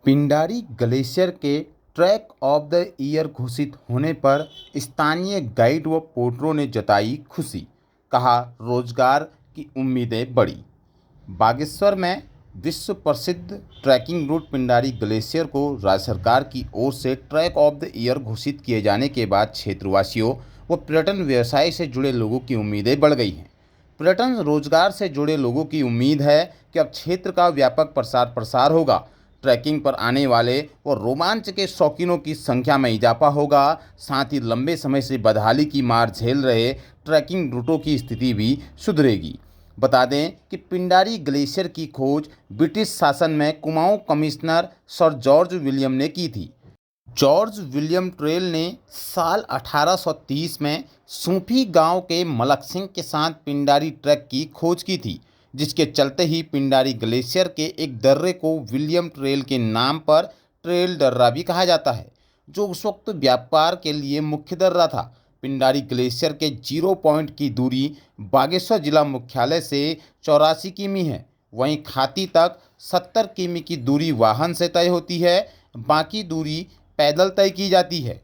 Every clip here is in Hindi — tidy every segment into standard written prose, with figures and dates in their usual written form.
पिंडारी ग्लेशियर के ट्रैक ऑफ द ईयर घोषित होने पर स्थानीय गाइड व पोर्टरों ने जताई खुशी। कहा, रोजगार की उम्मीदें बढ़ी। बागेश्वर में विश्व प्रसिद्ध ट्रैकिंग रूट पिंडारी ग्लेशियर को राज्य सरकार की ओर से ट्रैक ऑफ द ईयर घोषित किए जाने के बाद क्षेत्रवासियों व पर्यटन व्यवसाय से जुड़े लोगों की उम्मीदें बढ़ गई हैं। पर्यटन रोजगार से जुड़े लोगों की उम्मीद है कि अब क्षेत्र का व्यापक प्रसार प्रसार होगा। ट्रैकिंग पर आने वाले और रोमांच के शौकीनों की संख्या में इजाफा होगा। साथ ही लंबे समय से बदहाली की मार झेल रहे ट्रैकिंग रूटों की स्थिति भी सुधरेगी। बता दें कि पिंडारी ग्लेशियर की खोज ब्रिटिश शासन में Kumaon commissioner sir George William ने की थी। जॉर्ज विलियम ट्रेल ने साल 1830 में सूफी गांव के मलक सिंह के साथ पिंडारी ट्रैक की खोज की थी, जिसके चलते ही पिंडारी ग्लेशियर के एक दर्रे को विलियम ट्रेल के नाम पर ट्रेल दर्रा भी कहा जाता है, जो उस वक्त व्यापार के लिए मुख्य दर्रा था। पिंडारी ग्लेशियर के जीरो पॉइंट की दूरी बागेश्वर जिला मुख्यालय से 84 किमी है। वहीं खाती तक 70 किमी की दूरी वाहन से तय होती है, बाकी दूरी पैदल तय की जाती है।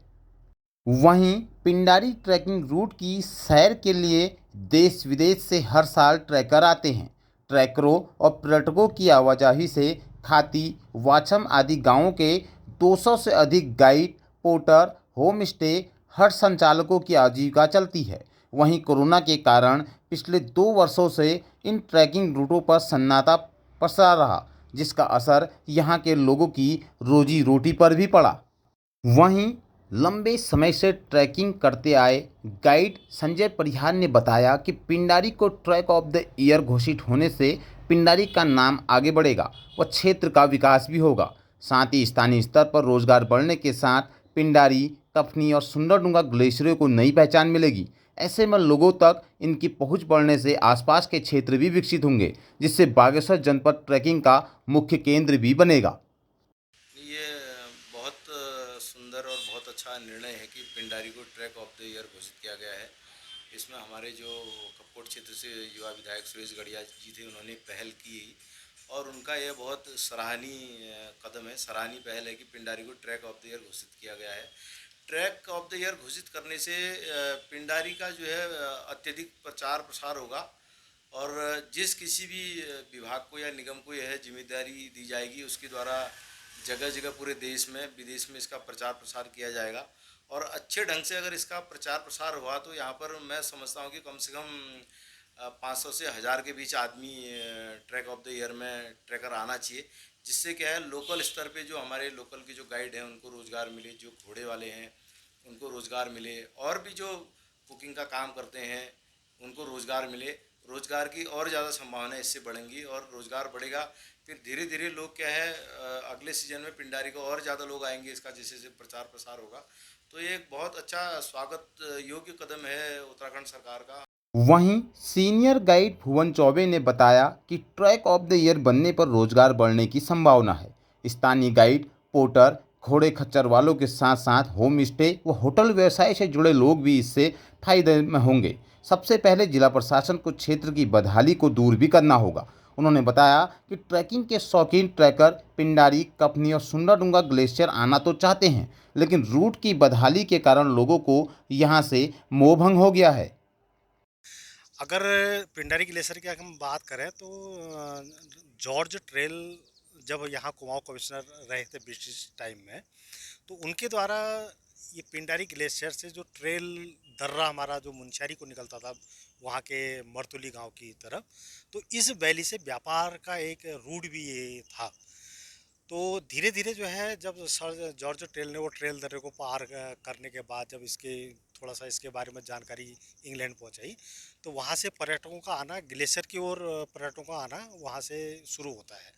वहीं पिंडारी ट्रैकिंग रूट की सैर के लिए देश विदेश से हर साल ट्रैकर आते हैं। ट्रैकरों और पर्यटकों की आवाजाही से खाती, वाछम आदि गांवों के 200 से अधिक गाइड, पोर्टर, होम स्टे, हट संचालकों की आजीविका चलती है। वहीं कोरोना के कारण पिछले 2 वर्षों से इन ट्रैकिंग रूटों पर सन्नाटा पसरा रहा, जिसका असर यहाँ के लोगों की रोजी रोटी पर भी पड़ा। वहीं लंबे समय से ट्रैकिंग करते आए गाइड संजय परिहार ने बताया कि पिंडारी को ट्रैक ऑफ द ईयर घोषित होने से पिंडारी का नाम आगे बढ़ेगा व क्षेत्र का विकास भी होगा। साथ ही स्थानीय स्तर पर रोजगार बढ़ने के साथ पिंडारी, कफनी और सुंदरडूंगा ग्लेशियरों को नई पहचान मिलेगी। ऐसे में लोगों तक इनकी पहुंच बढ़ने से आसपास के क्षेत्र भी विकसित होंगे, जिससे बागेश्वर जनपद ट्रैकिंग का मुख्य केंद्र भी बनेगा। ये बहुत सुंदर और बहुत अच्छा निर्णय है कि पिंडारी को ट्रैक ऑफ द ईयर घोषित किया गया है। इसमें हमारे जो कपकोट क्षेत्र से युवा विधायक सुरेश गढ़िया जी थे, उन्होंने पहल की और उनका यह बहुत सराहनीय कदम है, सराहनीय पहल है कि पिंडारी को ट्रैक ऑफ द ईयर घोषित किया गया है। ट्रैक ऑफ द ईयर घोषित करने से पिंडारी का जो है अत्यधिक प्रचार प्रसार होगा और जिस किसी भी विभाग को या निगम को यह जिम्मेदारी दी जाएगी, उसके द्वारा जगह जगह पूरे देश में विदेश में इसका प्रचार प्रसार किया जाएगा। और अच्छे ढंग से अगर इसका प्रचार प्रसार हुआ तो यहाँ पर मैं समझता हूँ कि कम से कम 500 से 1000 के बीच आदमी ट्रैक ऑफ द ईयर में ट्रैकर आना चाहिए, जिससे क्या है लोकल स्तर पे जो हमारे लोकल के जो गाइड हैं उनको रोज़गार मिले, जो घोड़े वाले हैं उनको रोज़गार मिले, और भी जो कुकिंग का काम करते हैं उनको रोज़गार मिले। रोज़गार की और ज़्यादा संभावना इससे बढ़ेंगी और रोज़गार बढ़ेगा, फिर धीरे धीरे लोग क्या है अगले सीजन में पिंडारी को और ज़्यादा लोग आएंगे, इसका जैसे जैसे प्रचार प्रसार होगा। तो ये एक बहुत अच्छा स्वागत योग्य कदम है उत्तराखंड सरकार का। वहीं सीनियर गाइड भुवन चौबे ने बताया कि ट्रैक ऑफ द ईयर बनने पर रोजगार बढ़ने की संभावना है। स्थानीय गाइड, पोर्टर, घोड़े खच्चर वालों के साथ साथ होम स्टे व होटल व्यवसाय से जुड़े लोग भी इससे फायदे में होंगे। सबसे पहले जिला प्रशासन को क्षेत्र की बदहाली को दूर भी करना होगा। उन्होंने बताया कि ट्रैकिंग के शौकीन ट्रैकर पिंडारी, कफनी और सुंदरडूंगा ग्लेशियर आना तो चाहते हैं, लेकिन रूट की बदहाली के कारण लोगों को यहाँ से मोहभंग हो गया है। अगर पिंडारी ग्लेशियर की अगर हम बात करें तो जॉर्ज ट्रेल जब यहाँ कुमाऊं कमिश्नर रहे थे ब्रिटिश टाइम में, तो उनके द्वारा ये पिंडारी ग्लेशियर से जो ट्रेल दर्रा हमारा जो मुनस्यारी को निकलता था वहाँ के मरतुली गांव की तरफ, तो इस वैली से व्यापार का एक रूट भी ये था। तो धीरे धीरे जो है जब सर जॉर्ज ट्रेल ने वो ट्रेल दर्रे को पार करने के बाद जब इसके थोड़ा सा इसके बारे में जानकारी इंग्लैंड पहुंचाई, तो वहाँ से पर्यटकों का आना, ग्लेशियर की ओर पर्यटकों का आना वहाँ से शुरू होता है।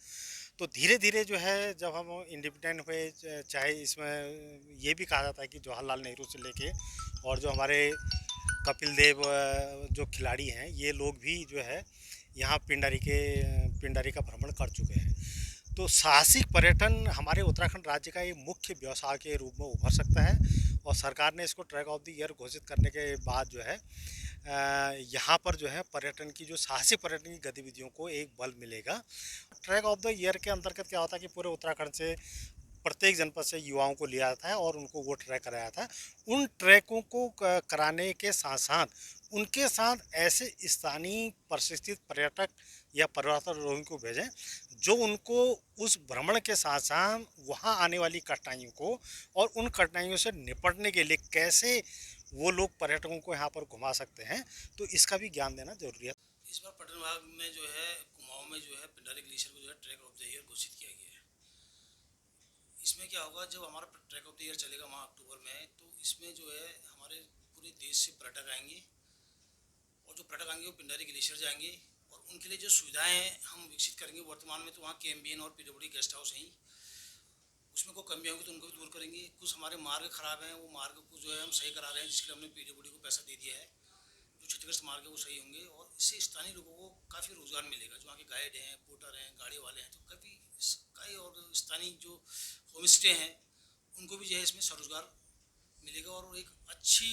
तो धीरे धीरे जो है जब हम इंडिपेंडेंट हुए, चाहे इसमें ये भी कहा जाता है कि जवाहरलाल नेहरू से लेके और जो हमारे कपिल देव जो खिलाड़ी हैं, ये लोग भी जो है यहाँ पिंडारी का भ्रमण कर चुके हैं। तो साहसिक पर्यटन हमारे उत्तराखंड राज्य का एक मुख्य व्यवसाय के रूप में उभर सकता है और सरकार ने इसको ट्रैक ऑफ द ईयर घोषित करने के बाद जो है यहाँ पर जो है पर्यटन की जो साहसिक पर्यटन की गतिविधियों को एक बल मिलेगा। ट्रैक ऑफ द ईयर के अंतर्गत क्या होता है कि पूरे उत्तराखंड से प्रत्येक जनपद से युवाओं को लिया जाता है और उनको वो ट्रैक कराया था। उन ट्रैकों को कराने के साथ साथ उनके साथ ऐसे स्थानीय प्रशिक्षित पर्यटक या पर्वतारोही को भेजें जो उनको उस भ्रमण के साथ साथ वहाँ आने वाली कठिनाइयों को और उन कठिनाइयों से निपटने के लिए कैसे वो लोग पर्यटकों को यहाँ पर घुमा सकते हैं, तो इसका भी ज्ञान देना जरूरी है। इस बार पर्यटन विभाग में जो है कुमाऊं में जो है पिंडारी ग्लेशियर को जो है ट्रैक ऑफ द ईयर घोषित किया गया है। इसमें क्या होगा, जब हमारा ट्रैक ऑफ द ईयर चलेगा वहाँ अक्टूबर में, तो इसमें जो है हमारे पूरे देश से पर्यटक आएंगे और जो पर्यटक आएंगे वो पिंडारी ग्लेशियर जाएंगे और उनके लिए जो सुविधाएं हम विकसित करेंगे। वर्तमान में तो वहाँ KMBN और PWD गेस्ट हाउस हैं, उसमें कोई कमी होगी तो उनको भी दूर करेंगे। कुछ हमारे मार्ग खराब हैं, वो मार्ग को जो है हम सही करा रहे हैं, जिसके लिए हमने PWD को पैसा दे दिया है। जो क्षतिग्रस्त मार्ग है वो सही होंगे और इससे स्थानीय लोगों को काफ़ी रोजगार मिलेगा। जो वहाँ के गाइड हैं, पोर्टर हैं, गाड़ी वाले हैं, तो काफ़ी कई और स्थानीय जो होम स्टे हैं उनको भी जो है इसमें स्वरोजगार मिलेगा और एक अच्छी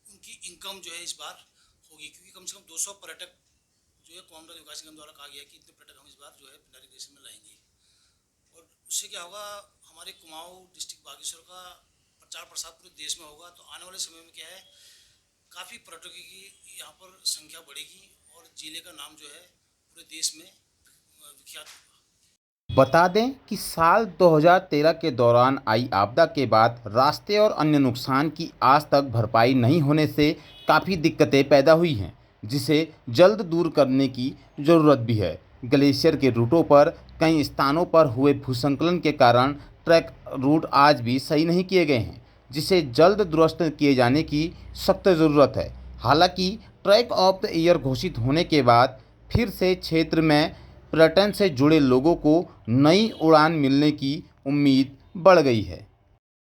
उनकी इनकम जो है इस बार होगी, क्योंकि कम से कम 200 पर्यटक जो है कोमडल विकास निगम द्वारा कहा गया है कि इतने पर्यटक हम इस बार जो है पिंडारी ग्लेशियर में लाएंगे। और उससे क्या होगा, हमारे कुमाऊं डिस्ट्रिक्ट बागेश्वर का प्रचार प्रसार पूरे देश में होगा। तो आने वाले समय में क्या है, काफ़ी पर्यटकों की यहाँ पर संख्या बढ़ेगी और जिले का नाम जो है पूरे देश में विख्यात होगा। बता दें कि साल 2013 के दौरान आई आपदा के बाद रास्ते और अन्य नुकसान की आज तक भरपाई नहीं होने से काफ़ी दिक्कतें पैदा हुई हैं, जिसे जल्द दूर करने की ज़रूरत भी है। ग्लेशियर के रूटों पर कई स्थानों पर हुए भूस्खलन के कारण ट्रैक रूट आज भी सही नहीं किए गए हैं, जिसे जल्द दुरुस्त किए जाने की सख्त ज़रूरत है। हालांकि ट्रैक ऑफ द ईयर घोषित होने के बाद फिर से क्षेत्र में पर्यटन से जुड़े लोगों को नई उड़ान मिलने की उम्मीद बढ़ गई है।